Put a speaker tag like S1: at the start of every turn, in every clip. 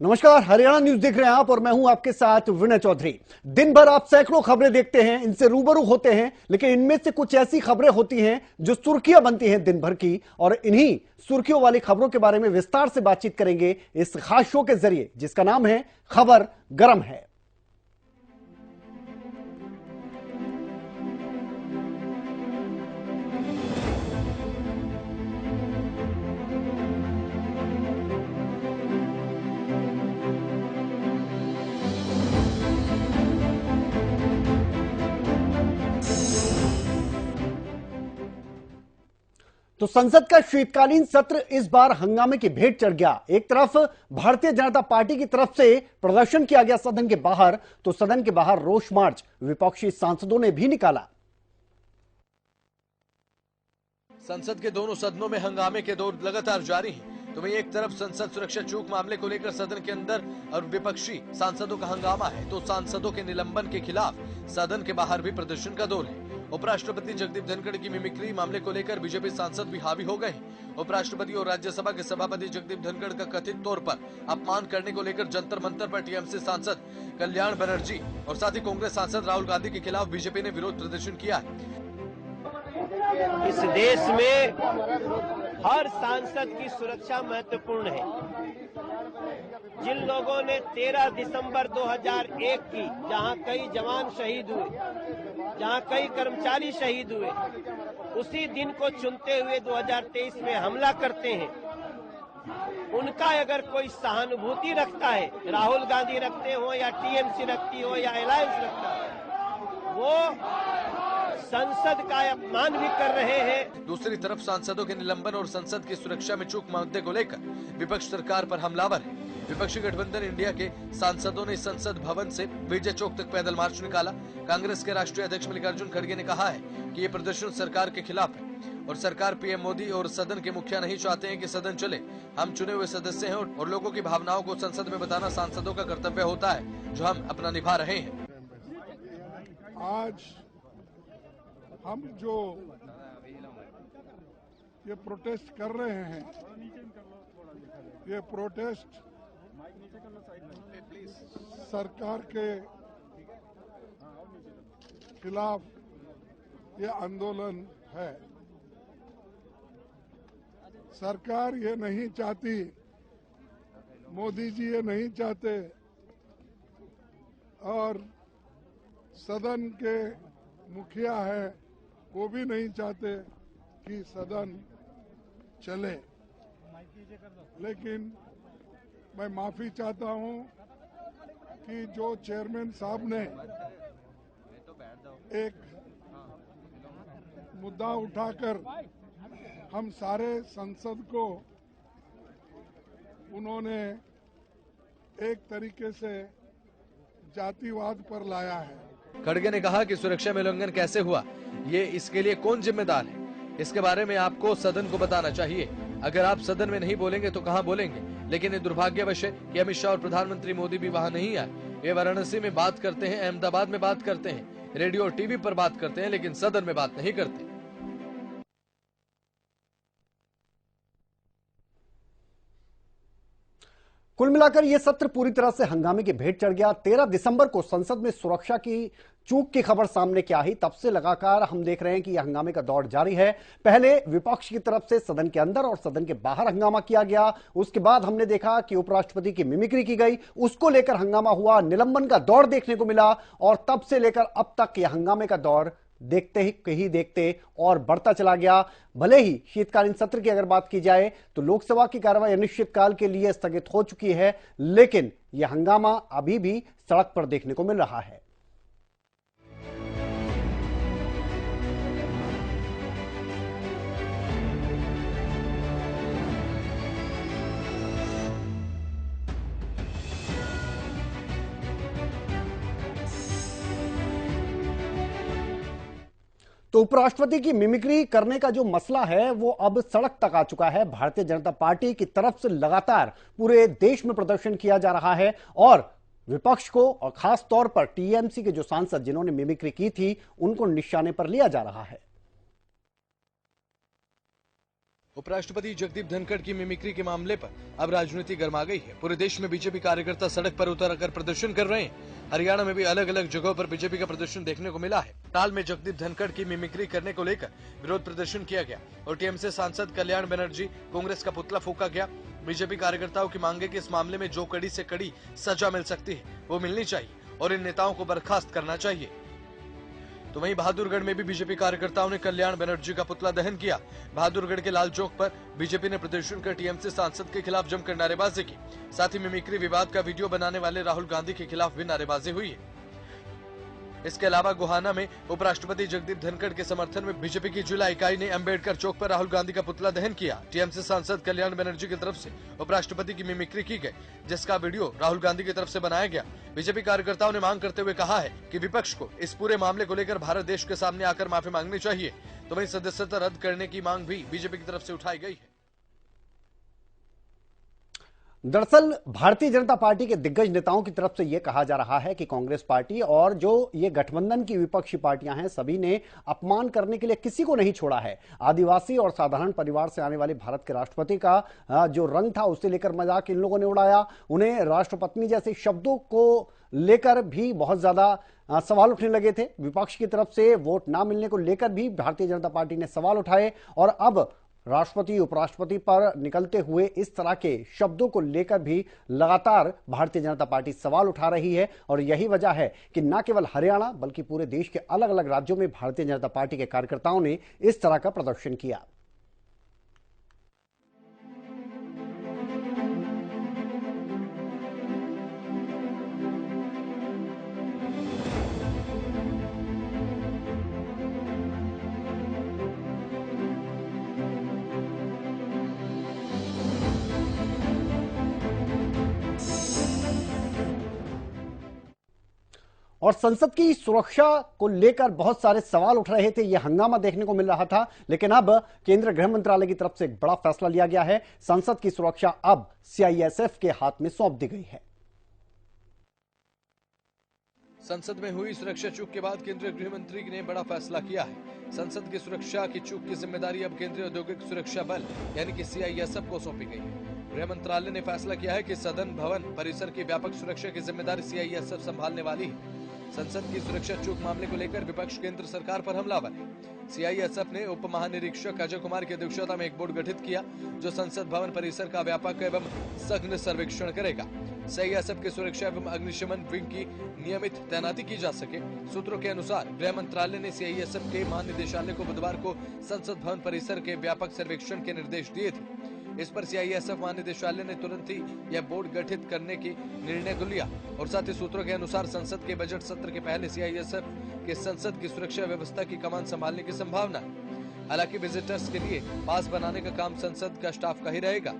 S1: नमस्कार, हरियाणा न्यूज देख रहे हैं आप और मैं हूं आपके साथ विनय चौधरी। दिन भर आप सैकड़ों खबरें देखते हैं, इनसे रूबरू होते हैं, लेकिन इनमें से कुछ ऐसी खबरें होती हैं जो सुर्खियां बनती हैं दिन भर की, और इन्हीं सुर्खियों वाली खबरों के बारे में विस्तार से बातचीत करेंगे इस खास शो के जरिए जिसका नाम है खबर गरम है। तो संसद का शीतकालीन सत्र इस बार हंगामे की भेंट चढ़ गया। एक तरफ भारतीय जनता पार्टी की तरफ से प्रदर्शन किया गया सदन के बाहर, तो सदन के बाहर रोष मार्च विपक्षी सांसदों ने भी निकाला।
S2: संसद के दोनों सदनों में हंगामे के दौर लगातार जारी हैं। तो वहीं एक तरफ संसद सुरक्षा चूक मामले को लेकर सदन के अंदर और विपक्षी सांसदों का हंगामा है, तो सांसदों के निलंबन के खिलाफ सदन के बाहर भी प्रदर्शन का दौर है। उपराष्ट्रपति जगदीप धनखड़ की मिमिक्री मामले को लेकर बीजेपी सांसद भी हावी हो गए हैं। उपराष्ट्रपति और राज्यसभा के सभापति जगदीप धनखड़ का कथित तौर पर अपमान करने को लेकर जंतर मंतर पर टीएमसी सांसद कल्याण बनर्जी और साथ ही कांग्रेस सांसद राहुल गांधी के खिलाफ बीजेपी ने विरोध प्रदर्शन किया है।
S3: इस देश में हर सांसद की सुरक्षा महत्वपूर्ण है। जिन लोगों ने 13 दिसंबर 2001 की, जहां कई जवान शहीद हुए, जहां कई कर्मचारी शहीद हुए, उसी दिन को चुनते हुए 2023 में हमला करते हैं, उनका अगर कोई सहानुभूति रखता है, राहुल गांधी रखते हो या टीएमसी रखती हो या अलायंस रखता है, वो संसद का अपमान भी कर रहे हैं।
S2: दूसरी तरफ सांसदों के निलंबन और संसद की सुरक्षा में चूक मुद्दे को लेकर विपक्ष सरकार पर हमलावर है। विपक्षी गठबंधन इंडिया के सांसदों ने संसद भवन से विजय चौक तक पैदल मार्च निकाला। कांग्रेस के राष्ट्रीय अध्यक्ष मल्लिकार्जुन खड़गे ने कहा है कि ये प्रदर्शन सरकार के खिलाफ है और सरकार पीएम मोदी और सदन के मुखिया नहीं चाहते हैं कि सदन चले। हम चुने हुए सदस्य हैं और लोगों की भावनाओं को संसद में बताना सांसदों का कर्तव्य होता है, जो हम अपना निभा रहे हैं।
S4: आज हम जो ये प्रोटेस्ट कर रहे हैं, ये प्रोटेस्ट सरकार के खिलाफ ये आंदोलन है। सरकार ये नहीं चाहती, मोदी जी ये नहीं चाहते और सदन के मुखिया है वो भी नहीं चाहते कि सदन चले। लेकिन मैं माफी चाहता हूं कि जो चेयरमैन साहब ने एक मुद्दा उठाकर हम सारे संसद को उन्होंने एक तरीके से जातिवाद पर लाया है।
S2: खड़गे ने कहा कि सुरक्षा में उल्लंघन कैसे हुआ, ये इसके लिए कौन जिम्मेदार है, इसके बारे में आपको सदन को बताना चाहिए। अगर आप सदन में नहीं बोलेंगे तो कहां बोलेंगे। लेकिन ये दुर्भाग्यवश है कि अमित शाह और प्रधानमंत्री मोदी भी वहां नहीं आए। वे वाराणसी में बात करते हैं, अहमदाबाद में बात करते हैं, रेडियो और टीवी पर बात करते हैं, लेकिन सदन में बात नहीं करते।
S1: कुल मिलाकर यह सत्र पूरी तरह से हंगामे की भेंट चढ़ गया। 13 दिसंबर को संसद में सुरक्षा की चूक की खबर सामने क्या आई, तब से लगातार हम देख रहे हैं कि यह हंगामे का दौर जारी है। पहले विपक्ष की तरफ से सदन के अंदर और सदन के बाहर हंगामा किया गया, उसके बाद हमने देखा कि उपराष्ट्रपति की मिमिक्री की गई, उसको लेकर हंगामा हुआ, निलंबन का दौर देखने को मिला, और तब से लेकर अब तक यह हंगामे का दौर देखते और बढ़ता चला गया। भले ही शीतकालीन सत्र की अगर बात की जाए तो लोकसभा की कार्रवाई अनिश्चितकाल के लिए स्थगित हो चुकी है, लेकिन यह हंगामा अभी भी सड़क पर देखने को मिल रहा है। तो उपराष्ट्रपति की मिमिक्री करने का जो मसला है वो अब सड़क तक आ चुका है। भारतीय जनता पार्टी की तरफ से लगातार पूरे देश में प्रदर्शन किया जा रहा है और विपक्ष को, और खास तौर पर टीएमसी के जो सांसद जिन्होंने मिमिक्री की थी, उनको निशाने पर लिया जा रहा है।
S2: उपराष्ट्रपति जगदीप धनखड़ की मिमिक्री के मामले पर अब राजनीति गर्मा गई है। पूरे देश में बीजेपी कार्यकर्ता सड़क पर उतर कर प्रदर्शन कर रहे हैं। हरियाणा में भी अलग अलग जगहों पर बीजेपी का प्रदर्शन देखने को मिला है। हाल में जगदीप धनखड़ की मिमिक्री करने को लेकर विरोध प्रदर्शन किया गया और टीएमसी सांसद कल्याण बनर्जी कांग्रेस का पुतला फूंका गया। बीजेपी कार्यकर्ताओं की मांग है कि इस मामले में जो कड़ी से कड़ी सजा मिल सकती है वो मिलनी चाहिए और इन नेताओं को बर्खास्त करना चाहिए। तो वहीं बहादुरगढ़ में भी बीजेपी कार्यकर्ताओं ने कल्याण बनर्जी का पुतला दहन किया। बहादुरगढ़ के लाल चौक पर बीजेपी ने प्रदर्शन कर टीएमसी सांसद के खिलाफ जमकर नारेबाजी की। साथ ही मिमिक्री विवाद का वीडियो बनाने वाले राहुल गांधी के खिलाफ भी नारेबाजी हुई है। इसके अलावा गोहाना में उपराष्ट्रपति जगदीप धनखड़ के समर्थन में बीजेपी की जिला इकाई ने अंबेडकर चौक पर राहुल गांधी का पुतला दहन किया। टीएमसी सांसद कल्याण बनर्जी की तरफ से उपराष्ट्रपति की मिमिक्री की गई, जिसका वीडियो राहुल गांधी की तरफ से बनाया गया। बीजेपी कार्यकर्ताओं ने मांग करते हुए कहा है कि विपक्ष को इस पूरे मामले को लेकर भारत देश के सामने आकर माफी मांगनी चाहिए। तो वहीं सदस्यता रद्द करने की मांग भी बीजेपी की तरफ से उठाई गई है।
S1: दरअसल भारतीय जनता पार्टी के दिग्गज नेताओं की तरफ से यह कहा जा रहा है कि कांग्रेस पार्टी और जो ये गठबंधन की विपक्षी पार्टियां हैं सभी ने अपमान करने के लिए किसी को नहीं छोड़ा है। आदिवासी और साधारण परिवार से आने वाले भारत के राष्ट्रपति का जो रंग था उसे लेकर मजाक इन लोगों ने उड़ाया। उन्हें राष्ट्रपत्नी जैसे शब्दों को लेकर भी बहुत ज्यादा सवाल उठने लगे थे। विपक्ष की तरफ से वोट ना मिलने को लेकर भी भारतीय जनता पार्टी ने सवाल उठाए और अब राष्ट्रपति उपराष्ट्रपति पर निकलते हुए इस तरह के शब्दों को लेकर भी लगातार भारतीय जनता पार्टी सवाल उठा रही है। और यही वजह है कि न केवल हरियाणा बल्कि पूरे देश के अलग अलग राज्यों में भारतीय जनता पार्टी के कार्यकर्ताओं ने इस तरह का प्रदर्शन किया। और संसद की सुरक्षा को लेकर बहुत सारे सवाल उठ रहे थे। यह हंगामा देखने को मिल रहा था, लेकिन अब केंद्रीय गृह मंत्रालय की तरफ से एक बड़ा फैसला लिया गया है। संसद की सुरक्षा अब सीआईएसएफ के हाथ में सौंप दी गई है।
S2: संसद में हुई सुरक्षा चूक के बाद केंद्रीय गृह मंत्री ने बड़ा फैसला किया है। संसद की सुरक्षा की चूक की जिम्मेदारी अब केंद्रीय औद्योगिक सुरक्षा बल यानी कि सीआईएसएफ को सौंपी गई है। गृह मंत्रालय ने फैसला किया है कि सदन भवन परिसर की व्यापक सुरक्षा की जिम्मेदारी सीआईएसएफ संभालने वाली है। संसद की सुरक्षा चूक मामले को लेकर विपक्ष केंद्र सरकार पर हमलावर है। सीआईएसएफ ने उप महानिरीक्षक अजय कुमार की अध्यक्षता में एक बोर्ड गठित किया जो संसद भवन परिसर का व्यापक एवं सघन सर्वेक्षण करेगा। सीआईएसएफ की सुरक्षा एवं अग्निशमन विंग की नियमित तैनाती की जा सके। सूत्रों के अनुसार गृह मंत्रालय ने सीआईएसएफ के महानिदेशालय को बुधवार को संसद भवन परिसर के व्यापक सर्वेक्षण के निर्देश दिए थे। इस पर सीआईएसएफ महानिदेशालय ने तुरंत ही यह बोर्ड गठित करने की निर्णय को लिया और साथ ही सूत्रों के अनुसार संसद के बजट सत्र के पहले सीआईएसएफ के संसद की सुरक्षा व्यवस्था की कमान संभालने की संभावना है। हालांकि विजिटर्स के लिए पास बनाने का काम संसद का स्टाफ का ही रहेगा।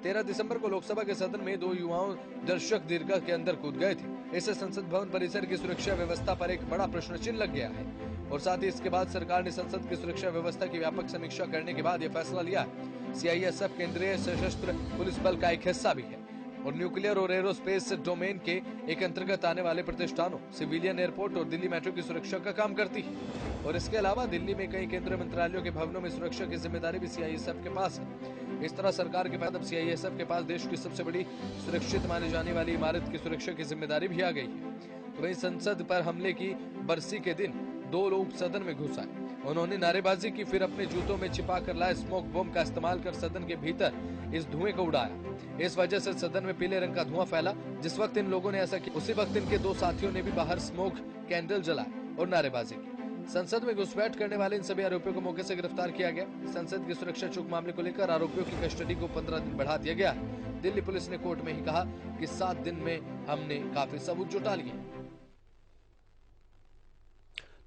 S2: 13 दिसंबर को लोकसभा के सदन में 2 युवाओं दर्शक दीर्घा के अंदर कूद गए थे। इससे संसद भवन परिसर की सुरक्षा व्यवस्था पर एक बड़ा प्रश्न चिन्ह लग गया है और साथ ही इसके बाद सरकार ने संसद की सुरक्षा व्यवस्था की व्यापक समीक्षा करने के बाद यह फैसला लिया है। सीआईएसएफ केंद्रीय सशस्त्र पुलिस बल का एक हिस्सा भी है और न्यूक्लियर और एरोस्पेस डोमेन के एक अंतर्गत आने वाले प्रतिष्ठानों, सिविलियन एयरपोर्ट और दिल्ली मेट्रो की सुरक्षा का काम करती है। और इसके अलावा दिल्ली में कई केंद्रीय मंत्रालयों के भवनों में सुरक्षा की जिम्मेदारी भी सीआईएसएफ के पास है। इस तरह सरकार के पास अब सीआईएसएफ के पास देश की सबसे बड़ी सुरक्षित मानी जाने वाली इमारत की सुरक्षा की जिम्मेदारी भी आ गई है। तो वहीं संसद पर हमले की बरसी के दिन 2 लोग सदन में घुस आए। उन्होंने नारेबाजी की, फिर अपने जूतों में छिपा कर लाए स्मोक बम का इस्तेमाल कर सदन के भीतर इस धुएं को उड़ाया। इस वजह से सदन में पीले रंग का धुआं फैला। जिस वक्त इन लोगों ने ऐसा किया उसी वक्त इनके 2 साथियों ने भी बाहर स्मोक कैंडल जलाए और नारेबाजी की। संसद में घुसपैठ करने वाले इन सभी आरोपियों को मौके से गिरफ्तार किया गया। संसद की सुरक्षा चूक मामले को लेकर आरोपियों की कस्टडी को 15 दिन बढ़ा दिया गया है। दिल्ली पुलिस ने कोर्ट में ही कहा कि 7 दिन में हमने काफी सबूत जुटा लिए।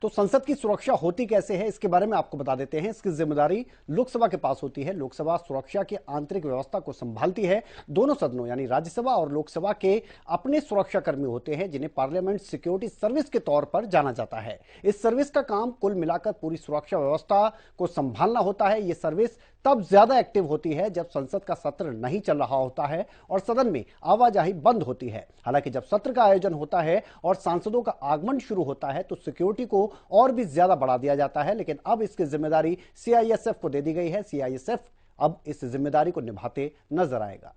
S1: तो संसद की सुरक्षा होती कैसे है इसके बारे में आपको बता देते हैं। इसकी जिम्मेदारी लोकसभा के पास होती है। लोकसभा सुरक्षा की आंतरिक व्यवस्था को संभालती है। दोनों सदनों यानी राज्यसभा और लोकसभा के अपने सुरक्षा कर्मी होते हैं जिन्हें पार्लियामेंट सिक्योरिटी सर्विस के तौर पर जाना जाता है। इस सर्विस का काम कुल मिलाकर पूरी सुरक्षा व्यवस्था को संभालना होता है। यह सर्विस तब ज्यादा एक्टिव होती है जब संसद का सत्र नहीं चल रहा होता है और सदन में आवाजाही बंद होती है। हालांकि जब सत्र का आयोजन होता है और सांसदों का आगमन शुरू होता है तो सिक्योरिटी को और भी ज्यादा बढ़ा दिया जाता है। लेकिन अब इसकी जिम्मेदारी सीआईएसएफ को दे दी गई है। सीआईएसएफ अब इस जिम्मेदारी को निभाते नजर आएगा।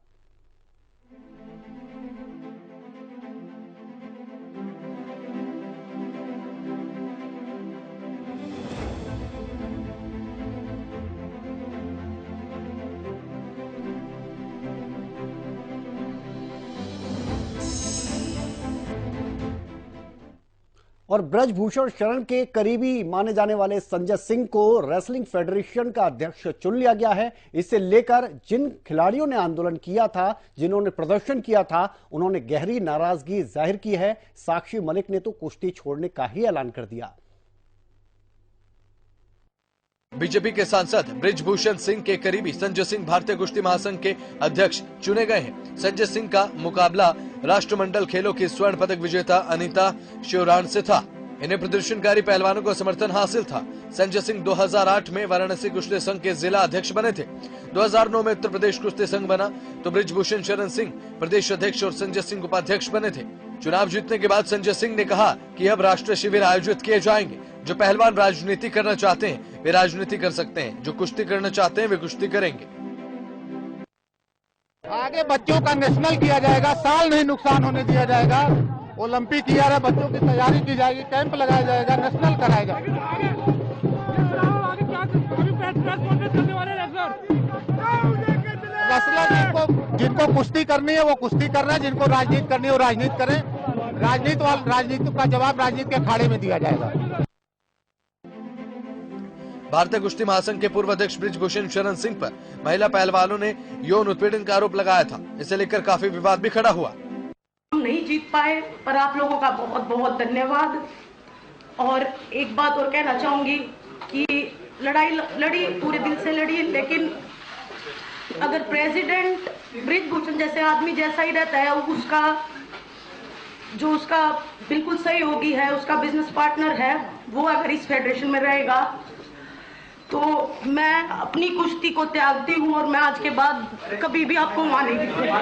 S1: और ब्रजभूषण शरण के करीबी माने जाने वाले संजय सिंह को रेसलिंग फेडरेशन का अध्यक्ष चुन लिया गया है। इसे लेकर जिन खिलाड़ियों ने आंदोलन किया था, जिन्होंने प्रदर्शन किया था, उन्होंने गहरी नाराजगी जाहिर की है। साक्षी मलिक ने तो कुश्ती छोड़ने का ही ऐलान कर दिया।
S2: बीजेपी के सांसद ब्रजभूषण सिंह के करीबी संजय सिंह भारतीय कुश्ती महासंघ के अध्यक्ष चुने गए हैं। संजय सिंह का मुकाबला राष्ट्रमंडल खेलों की स्वर्ण पदक विजेता अनीता शिवरान से था। इन्हें प्रदर्शनकारी पहलवानों का समर्थन हासिल था। संजय सिंह 2008 में वाराणसी कुश्ती संघ के जिला अध्यक्ष बने थे। 2009 में उत्तर प्रदेश कुश्ती संघ बना तो ब्रजभूषण शरण सिंह प्रदेश अध्यक्ष और संजय सिंह उपाध्यक्ष बने थे। चुनाव जीतने के बाद संजय सिंह ने कहा कि अब राष्ट्रीय शिविर आयोजित किए जाएंगे। जो पहलवान राजनीति करना चाहते हैं वे राजनीति कर सकते हैं, जो कुश्ती करना चाहते हैं वे कुश्ती करेंगे।
S5: आगे बच्चों का नेशनल किया जाएगा, साल नहीं नुकसान होने दिया जाएगा। ओलंपिक किया रहा, बच्चों की तैयारी की जाएगी, कैंप लगाया जाएगा, नेशनल कराया जाएगा। रेसलर जिनको कुश्ती करनी है वो कुश्ती कर रहे हैं, जिनको राजनीति करनी है वो राजनीति करें। राजनीति का जवाब राजनीति के अखाड़े में दिया जाएगा।
S2: भारतीय कुश्ती महासंघ के पूर्व अध्यक्ष ब्रजभूषण शरण सिंह पर महिला पहलवानों ने यौन उत्पीड़न का आरोप लगाया था। इसे लेकर काफी विवाद भी खड़ा हुआ।
S6: हम नहीं जीत पाए, पर आप लोगों का बहुत बहुत धन्यवाद। और एक बात और कहना चाहूंगी कि लड़ाई लड़ी, पूरे दिल से लड़ी, लेकिन अगर प्रेसिडेंट ब्रजभूषण जैसे आदमी जैसा ही रहता है, उसका बिल्कुल सहयोगी है, उसका बिजनेस पार्टनर है, वो अगर इस फेडरेशन में रहेगा तो मैं अपनी कुश्ती को त्यागती हूँ और मैं आज के बाद कभी भी आपको वहां नहीं दिखूंगा।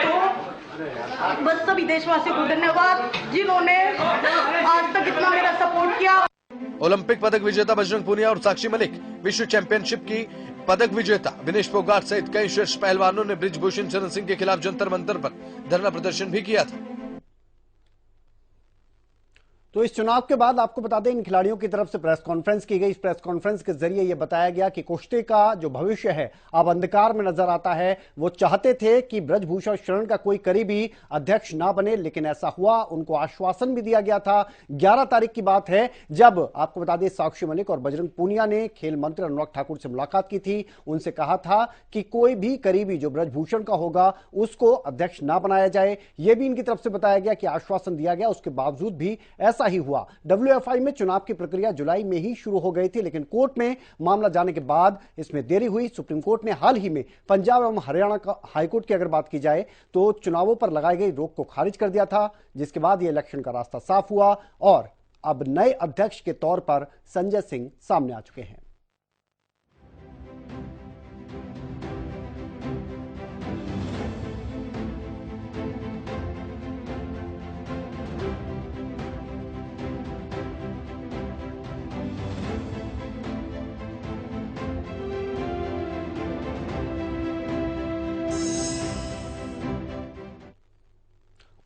S6: तो बस सभी देशवासियों को धन्यवाद जिन्होंने आज तक इतना मेरा सपोर्ट किया।
S2: ओलंपिक पदक विजेता बजरंग पूनिया और साक्षी मलिक, विश्व चैंपियनशिप की पदक विजेता विनेश फोगाट सहित कई शीर्ष पहलवानों ने ब्रजभूषण शरण सिंह के खिलाफ जंतर मंतर पर धरना प्रदर्शन भी किया था।
S1: तो इस चुनाव के बाद आपको बता दें, इन खिलाड़ियों की तरफ से प्रेस कॉन्फ्रेंस की गई। इस प्रेस कॉन्फ्रेंस के जरिए यह बताया गया कि कुश्ती का जो भविष्य है अब अंधकार में नजर आता है। वो चाहते थे कि ब्रजभूषण शरण का कोई करीबी अध्यक्ष ना बने, लेकिन ऐसा हुआ। उनको आश्वासन भी दिया गया था। 11 तारीख की बात है जब आपको बता दें साक्षी मलिक और बजरंग पूनिया ने खेल मंत्री अनुराग ठाकुर से मुलाकात की थी। उनसे कहा था कि कोई भी करीबी जो ब्रजभूषण का होगा उसको अध्यक्ष ना बनाया जाए। यह भी इनकी तरफ से बताया गया कि आश्वासन दिया गया। उसके बावजूद भी ऐसा ही हुआ। WFI में चुनाव की प्रक्रिया जुलाई में ही शुरू हो गई थी, लेकिन कोर्ट में मामला जाने के बाद इसमें देरी हुई। सुप्रीम कोर्ट ने हाल ही में पंजाब एवं हरियाणा का हाईकोर्ट की अगर बात की जाए तो चुनावों पर लगाई गई रोक को खारिज कर दिया था, जिसके बाद यह इलेक्शन का रास्ता साफ हुआ और अब नए अध्यक्ष के तौर पर संजय सिंह सामने आ चुके हैं।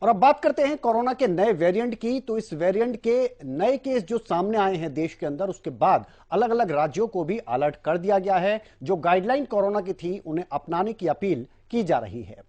S1: और अब बात करते हैं कोरोना के नए वेरिएंट की। तो इस वेरिएंट के नए केस जो सामने आए हैं देश के अंदर, उसके बाद अलग अलग राज्यों को भी अलर्ट कर दिया गया है। जो गाइडलाइन कोरोना की थी उन्हें अपनाने की अपील की जा रही है।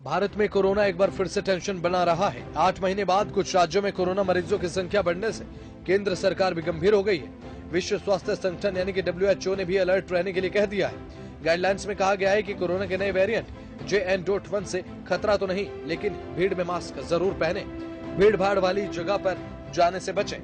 S2: भारत में कोरोना एक बार फिर से टेंशन बना रहा है। 8 महीने बाद कुछ राज्यों में कोरोना मरीजों की संख्या बढ़ने से केंद्र सरकार भी गंभीर हो गई है। विश्व स्वास्थ्य संगठन यानी कि WHO ने भी अलर्ट रहने के लिए कह दिया है। गाइडलाइंस में कहा गया है कि कोरोना के नए वेरिएंट JN.1 से खतरा तो नहीं, लेकिन भीड़ में मास्क जरूर पहने, भीड़ भाड़ वाली जगह पर जाने से बचें।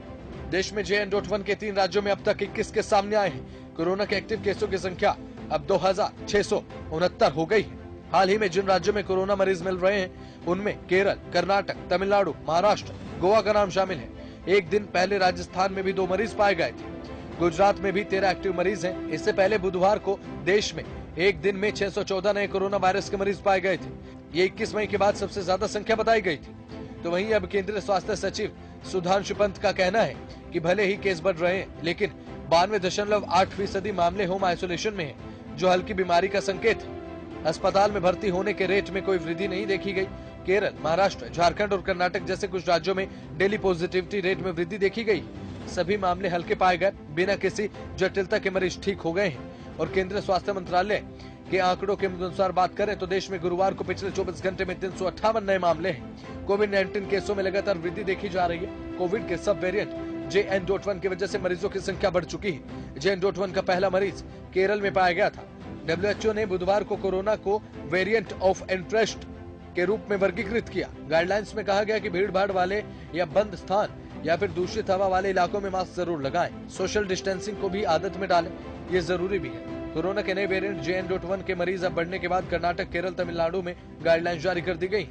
S2: देश में JN.1 के 3 राज्यों में अब तक 21 केस सामने आए हैं। कोरोना के एक्टिव केसों की संख्या अब 2669 हो गई है। हाल ही में जिन राज्यों में कोरोना मरीज मिल रहे हैं उनमें केरल, कर्नाटक, तमिलनाडु, महाराष्ट्र, गोवा का नाम शामिल है। एक दिन पहले राजस्थान में भी 2 मरीज पाए गए थे। गुजरात में भी 13 एक्टिव मरीज हैं। इससे पहले बुधवार को देश में एक दिन में 614 नए कोरोना वायरस के मरीज पाए गए थे। ये 21 मई के बाद सबसे ज्यादा संख्या बताई गई थी। तो वहीं अब केंद्रीय स्वास्थ्य सचिव सुधांशु पंत का कहना है कि भले ही केस बढ़ रहे हैं, लेकिन 92.8% मामले होम आइसोलेशन में हैं, जो हल्की बीमारी का संकेत है। अस्पताल में भर्ती होने के रेट में कोई वृद्धि नहीं देखी गई। केरल, महाराष्ट्र, झारखंड और कर्नाटक जैसे कुछ राज्यों में डेली पॉजिटिविटी रेट में वृद्धि देखी गई। सभी मामले हल्के पाए गए, बिना किसी जटिलता के मरीज ठीक हो गए हैं। और केंद्रीय स्वास्थ्य मंत्रालय के आंकड़ों के अनुसार बात करें तो देश में गुरुवार को पिछले 24 घंटे में 358 नए मामले हैं। कोविड-19 केसों में लगातार वृद्धि देखी जा रही है। कोविड के सब वेरिएंट JN.1 की वजह से मरीजों की संख्या बढ़ चुकी है। JN.1 का पहला मरीज केरल में पाया गया था। WHO ने बुधवार को कोरोना को वेरिएंट ऑफ इंटरेस्ट के रूप में वर्गीकृत किया। गाइडलाइंस में कहा गया कि भीड़ भाड़ वाले या बंद स्थान या फिर दूषित हवा वाले इलाकों में मास्क जरूर लगाएं। सोशल डिस्टेंसिंग को भी आदत में डालें, ये जरूरी भी है। कोरोना के नए वेरिएंट JN.1 के मरीज अब बढ़ने के बाद कर्नाटक, केरल, तमिलनाडु में गाइडलाइंस जारी कर दी गई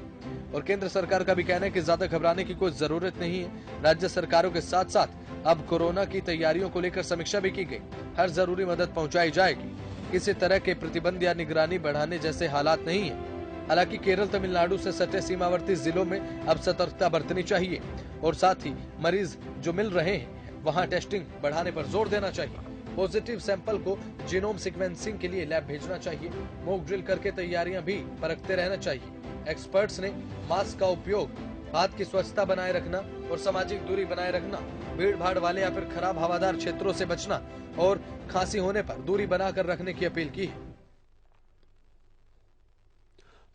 S2: और केंद्र सरकार का भी कहना है कि ज्यादा घबराने की कोई जरूरत नहीं है। राज्य सरकारों के साथ साथ अब कोरोना की तैयारियों को लेकर समीक्षा भी की गई। हर जरूरी मदद पहुंचाई जाएगी। किसी तरह के प्रतिबंध या निगरानी बढ़ाने जैसे हालात नहीं है। हालांकि केरल, तमिलनाडु से सटे सीमावर्ती जिलों में अब सतर्कता बरतनी चाहिए और साथ ही मरीज जो मिल रहे हैं वहां टेस्टिंग बढ़ाने पर जोर देना चाहिए। पॉजिटिव सैंपल को जीनोम सीक्वेंसिंग के लिए लैब भेजना चाहिए। मॉक ड्रिल करके तैयारियां भी परखते रहना चाहिए। एक्सपर्ट्स ने मास्क का उपयोग, हाथ की स्वच्छता बनाए रखना और सामाजिक दूरी बनाए रखना, भीड़ भाड़ वाले या फिर खराब हवादार क्षेत्रों से बचना और खांसी होने पर दूरी बनाकर रखने की अपील की है।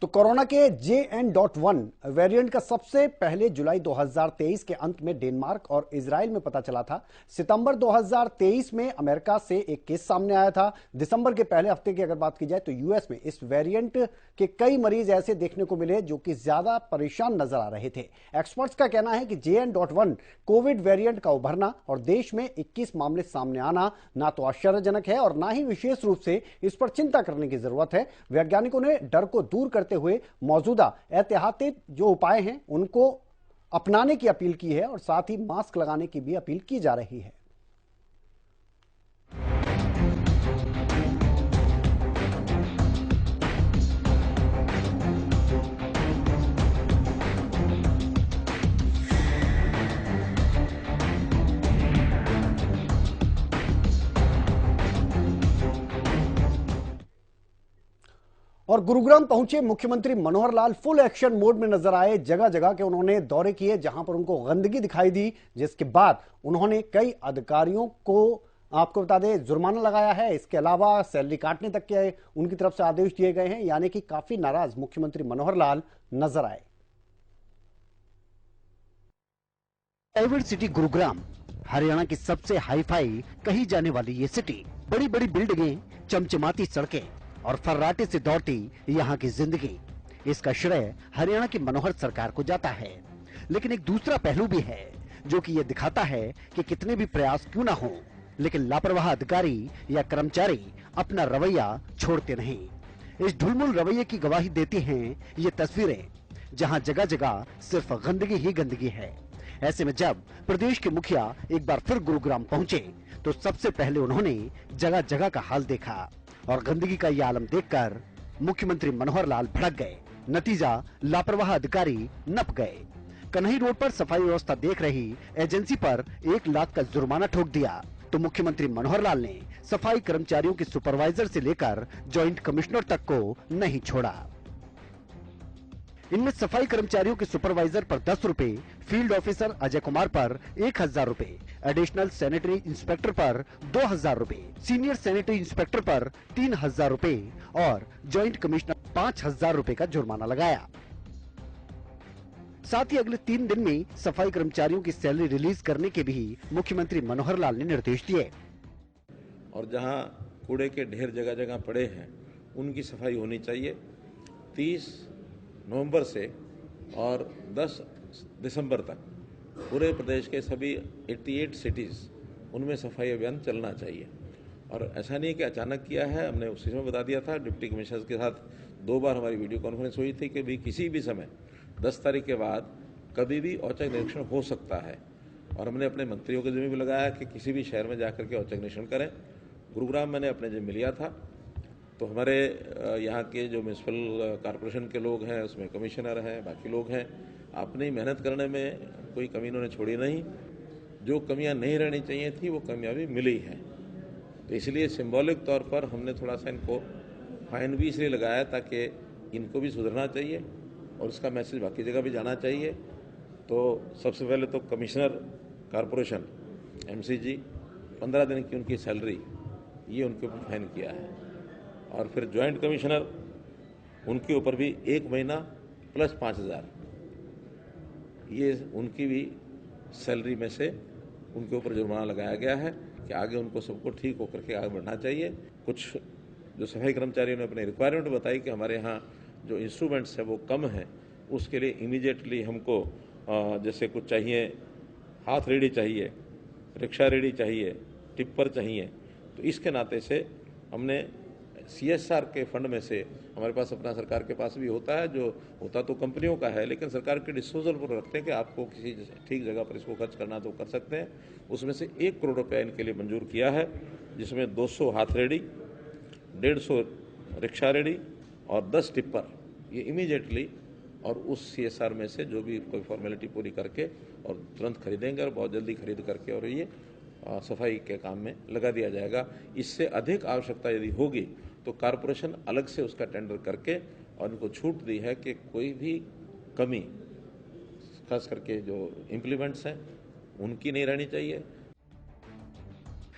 S1: तो कोरोना के JN.1 वेरिएंट का सबसे पहले जुलाई 2023 के अंत में डेनमार्क और इजराइल में पता चला था। सितंबर 2023 में अमेरिका से एक केस सामने आया था। दिसंबर के पहले हफ्ते की अगर बात की जाए तो यूएस में इस वेरिएंट के कई मरीज ऐसे देखने को मिले जो कि ज्यादा परेशान नजर आ रहे थे। एक्सपर्ट्स का कहना है कि JN.1 कोविड वेरिएंट का उभरना और देश में 21 मामले सामने आना ना तो आश्चर्यजनक है और ना ही विशेष रूप से इस पर चिंता करने की जरूरत है। वैज्ञानिकों ने डर को दूर करते हुए मौजूदा एहतियाती जो उपाय हैं उनको अपनाने की अपील की है और साथ ही मास्क लगाने की भी अपील की जा रही है। और गुरुग्राम पहुंचे मुख्यमंत्री Manohar Lal full action mode में नजर आए। जगह जगह के उन्होंने दौरे किए जहां पर उनको गंदगी दिखाई दी, जिसके बाद उन्होंने कई अधिकारियों को आपको बता दें जुर्माना लगाया है। इसके अलावा सैलरी काटने तक के उनकी तरफ से आदेश दिए गए हैं। यानी कि काफी नाराज मुख्यमंत्री मनोहर लाल नजर आए।
S7: एवर सिटी गुरुग्राम हरियाणा की सबसे हाईफाई कही जाने वाली ये सिटी, बड़ी बड़ी बिल्डिंगें, चमचमाती सड़कें और फर्राटे से दौड़ती यहाँ की जिंदगी, इसका श्रेय हरियाणा की मनोहर सरकार को जाता है। लेकिन एक दूसरा पहलू भी है जो कि ये दिखाता है कि कितने भी प्रयास क्यों ना हो, लेकिन लापरवाह अधिकारी या कर्मचारी अपना रवैया छोड़ते नहीं। इस ढुलमुल रवैये की गवाही देती हैं ये तस्वीरें, जहाँ जगह जगह सिर्फ गंदगी ही गंदगी है। ऐसे में जब प्रदेश के मुखिया एक बार फिर गुरुग्राम पहुंचे तो सबसे पहले उन्होंने जगह जगह का हाल देखा और गंदगी का यह आलम देखकर मुख्यमंत्री मनोहर लाल भड़क गए। नतीजा, लापरवाह अधिकारी नप गए। कन्हई रोड पर सफाई व्यवस्था देख रही एजेंसी पर 1 लाख का जुर्माना ठोक दिया तो मुख्यमंत्री मनोहर लाल ने सफाई कर्मचारियों के सुपरवाइजर से लेकर जॉइंट कमिश्नर तक को नहीं छोड़ा। इनमें सफाई कर्मचारियों के सुपरवाइजर पर 10 रुपए, फील्ड ऑफिसर अजय कुमार पर 1000 रुपए, एडिशनल सैनिटरी इंस्पेक्टर पर 2000 रुपए, सीनियर सैनिटरी इंस्पेक्टर पर 3000 रुपए और जॉइंट कमिश्नर 5000 रुपए का जुर्माना लगाया। साथ ही अगले 3 दिन में सफाई कर्मचारियों की सैलरी रिलीज करने के भी मुख्यमंत्री मनोहर लाल ने निर्देश दिए।
S8: और जहां कूड़े के ढेर जगह जगह पड़े हैं उनकी सफाई होनी चाहिए। 30 नवंबर से और 10 दिसंबर तक पूरे प्रदेश के सभी 88 सिटीज़ उनमें सफाई अभियान चलना चाहिए। और ऐसा नहीं कि अचानक किया है, हमने उसी समय बता दिया था। डिप्टी कमिश्नर के साथ 2 बार हमारी वीडियो कॉन्फ्रेंस हुई थी कि भी किसी भी समय 10 तारीख के बाद कभी भी औचक निरीक्षण हो सकता है। और हमने अपने मंत्रियों के जिम्मे भी लगाया कि किसी भी शहर में जाकर के औचक निरीक्षण करें। गुरुग्राम मैंने अपने जिम्मे लिया था, तो हमारे यहाँ के जो म्यूनसिपल कॉरपोरेशन के लोग हैं, उसमें कमिश्नर हैं, बाकी लोग हैं, अपनी मेहनत करने में कोई कमी इन्होंने छोड़ी नहीं। जो कमियां नहीं रहनी चाहिए थी वो कमियां भी मिली हैं। तो इसलिए सिंबॉलिक तौर पर हमने थोड़ा सा इनको फाइन भी इसलिए लगाया ताकि इनको भी सुधरना चाहिए और उसका मैसेज बाकी जगह भी जाना चाहिए। तो सबसे पहले तो कमिश्नर कॉरपोरेशन MCG 15 दिन की उनकी सैलरी ये उनके ऊपर फाइन किया है, और फिर जॉइंट कमिश्नर उनके ऊपर भी 1 महीना प्लस 5,000 ये उनकी भी सैलरी में से उनके ऊपर जुर्माना लगाया गया है कि आगे उनको सबको ठीक होकर के आगे बढ़ना चाहिए। कुछ जो सफाई कर्मचारियों ने अपने रिक्वायरमेंट बताई कि हमारे यहाँ जो इंस्ट्रूमेंट्स है वो कम है, उसके लिए इमीडिएटली हमको जैसे कुछ चाहिए, हाथ रेडी चाहिए, रिक्शा रेडी चाहिए, टिप्पर चाहिए, तो इसके नाते से हमने CSR के फंड में से, हमारे पास अपना सरकार के पास भी होता है, जो होता तो कंपनियों का है लेकिन सरकार के डिस्पोजल पर रखते हैं कि आपको किसी ठीक जगह पर इसको खर्च करना तो कर सकते हैं। उसमें से 1 करोड़ रुपया इनके लिए मंजूर किया है, जिसमें 200 हाथ रेडी, 150 रिक्शा रेडी और 10 टिप्पर ये इमीडिएटली और उस CSR में से जो भी कोई फॉर्मेलिटी पूरी करके और तुरंत खरीदेंगे और बहुत जल्दी खरीद करके और ये सफाई के काम में लगा दिया जाएगा। इससे अधिक आवश्यकता यदि होगी तो कॉरपोरेशन अलग से उसका टेंडर करके और उनको छूट दी है कि कोई भी कमी खास करके जो इम्प्लीमेंट्स हैं उनकी नहीं रहनी चाहिए।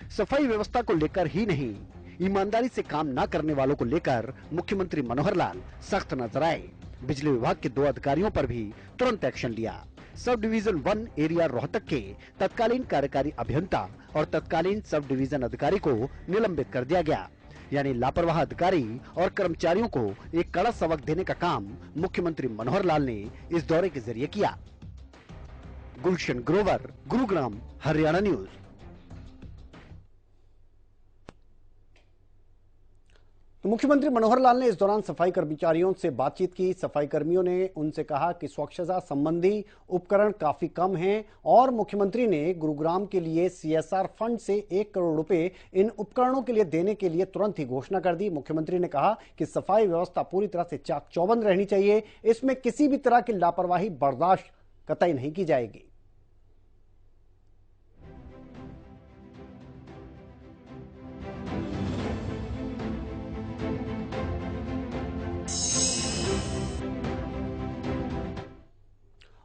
S7: सफाई व्यवस्था को लेकर ही नहीं, ईमानदारी से काम न करने वालों को लेकर मुख्यमंत्री मनोहर लाल सख्त नजर आए। बिजली विभाग के 2 अधिकारियों पर भी तुरंत एक्शन लिया। सब डिवीजन 1 एरिया रोहतक के तत्कालीन कार्यकारी अभियंता और तत्कालीन सब डिवीजन अधिकारी को निलंबित कर दिया गया। यानी लापरवाह अधिकारी और कर्मचारियों को एक कड़ा सबक देने का काम मुख्यमंत्री मनोहर लाल ने इस दौरे के जरिए किया। गुलशन ग्रोवर, गुरुग्राम, हरियाणा न्यूज।
S1: तो मुख्यमंत्री मनोहर लाल ने इस दौरान सफाई कर्मचारियों से बातचीत की। सफाई कर्मियों ने उनसे कहा कि स्वच्छता संबंधी उपकरण काफी कम हैं और मुख्यमंत्री ने गुरुग्राम के लिए CSR फंड से 1 करोड़ रुपए इन उपकरणों के लिए देने के लिए तुरंत ही घोषणा कर दी। मुख्यमंत्री ने कहा कि सफाई व्यवस्था पूरी तरह से चाक चौबंद रहनी चाहिए, इसमें किसी भी तरह की लापरवाही बर्दाश्त कतई नहीं की जाएगी।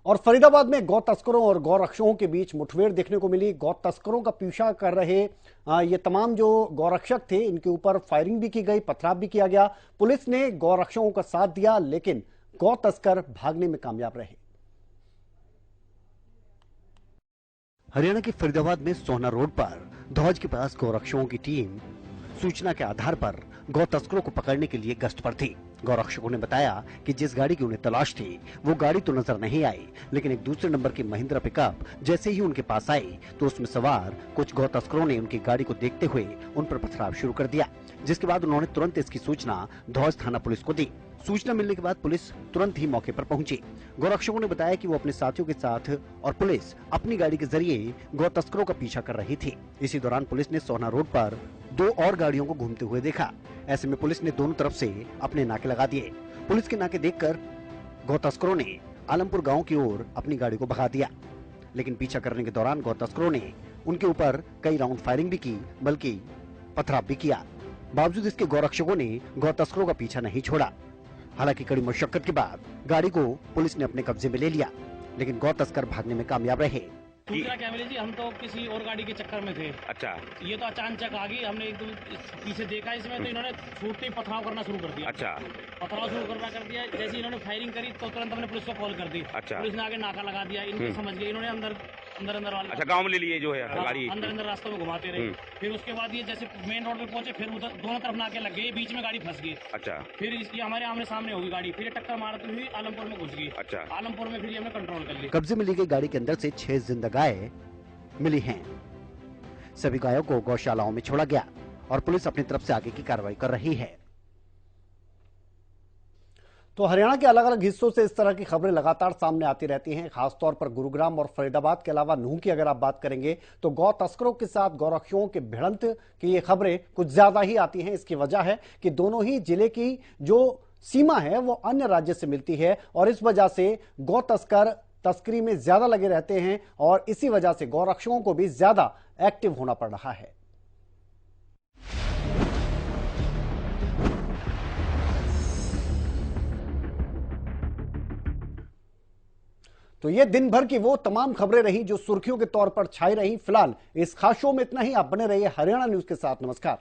S1: और फरीदाबाद में गौ तस्करों और गौ रक्षकों के बीच मुठभेड़ देखने को मिली। गौ तस्करों का पीछा कर रहे ये तमाम जो गौ रक्षक थे, इनके ऊपर फायरिंग भी की गई, पथराव भी किया गया। पुलिस ने गौ रक्षकों का साथ दिया लेकिन गौ तस्कर भागने में कामयाब रहे।
S7: हरियाणा के फरीदाबाद में सोहना रोड पर धौज के पास गौ रक्षकों की टीम सूचना के आधार पर गौ तस्करों को पकड़ने के लिए गश्त पर थी। गौ रक्षकों ने बताया कि जिस गाड़ी की उन्हें तलाश थी वो गाड़ी तो नजर नहीं आई, लेकिन एक दूसरे नंबर की महिंद्रा पिकअप जैसे ही उनके पास आई तो उसमें सवार कुछ गौ तस्करों ने उनकी गाड़ी को देखते हुए उन पर पथराव शुरू कर दिया, जिसके बाद उन्होंने तुरंत इसकी सूचना धौज थाना पुलिस को दी। सूचना मिलने के बाद पुलिस तुरंत ही मौके पर पहुंची। गौरक्षकों ने बताया कि वो अपने साथियों के साथ और पुलिस अपनी गाड़ी के जरिए गौ तस्करों का पीछा कर रही थी। इसी दौरान पुलिस ने सोहना रोड पर 2 और गाड़ियों को घूमते हुए देखा। ऐसे में पुलिस ने दोनों तरफ से अपने नाके लगा दिए। पुलिस के नाके देखकर गौ तस्करों ने आलमपुर गांव की ओर अपनी गाड़ी को भगा दिया, लेकिन पीछा करने के दौरान गौ तस्करों ने उनके ऊपर कई राउंड फायरिंग भी की, बल्कि पथराव भी किया। बावजूद इसके गौरक्षकों ने गौ तस्करों का पीछा नहीं छोड़ा। हालांकि कड़ी मशक्कत के बाद गाड़ी को पुलिस ने अपने कब्जे में ले लिया, लेकिन गौ तस्कर भागने में कामयाब रहे।
S9: दूसरा क्या मिले जी, हम तो किसी और गाड़ी के चक्कर में थे। अच्छा, ये तो अचानक आ गई, हमने एक दो पीछे देखा इसमें, तो इन्होंने छूटते ही पथराव करना शुरू कर दिया। अच्छा, पथराव शुरू कर दिया। जैसे इन्होंने फायरिंग करी तो तुरंत हमने पुलिस को कॉल कर दी। अच्छा, पुलिस ने आगे नाका लगा दिया। इनको समझ गए, इन्होंने अंदर वाले अच्छा गाँव में ले लिए जो है गाड़ी, अंदर रास्तों में घुमाते रहे। फिर उसके बाद ये जैसे मेन रोड पे पहुंचे, फिर उधर दोनों तरफ नाके लग गए, बीच में गाड़ी फंस गई। अच्छा, फिर इसकी हमारे आमने सामने होगी गाड़ी, फिर टक्कर मारती हुई आलमपुर में घुस गई। अच्छा, आलमपुर में फिर हमने कंट्रोल कर लिया।
S7: कब्जे में ली गई गाड़ी के अंदर से 6 जिंदा गाय मिली हैं। सभी गायों को गौशालाओं में छोड़ा गया और पुलिस अपनी तरफ से आगे की कार्रवाई कर रही है।
S1: तो हरियाणा के अलग अलग हिस्सों से इस तरह की खबरें लगातार सामने आती रहती हैं। खासतौर पर गुरुग्राम और फरीदाबाद के अलावा नूंह की अगर आप बात करेंगे तो गौ तस्करों के साथ गौरक्षकों के भिड़ंत की ये खबरें कुछ ज्यादा ही आती हैं। इसकी वजह है कि दोनों ही जिले की जो सीमा है वो अन्य राज्य से मिलती है और इस वजह से गौ तस्कर तस्करी में ज्यादा लगे रहते हैं और इसी वजह से गौरक्षकों को भी ज्यादा एक्टिव होना पड़ रहा है। तो ये दिन भर की वो तमाम खबरें रही जो सुर्खियों के तौर पर छाई रही। फिलहाल इस खास शो में इतना ही। आप बने रहिए हरियाणा न्यूज के साथ। नमस्कार।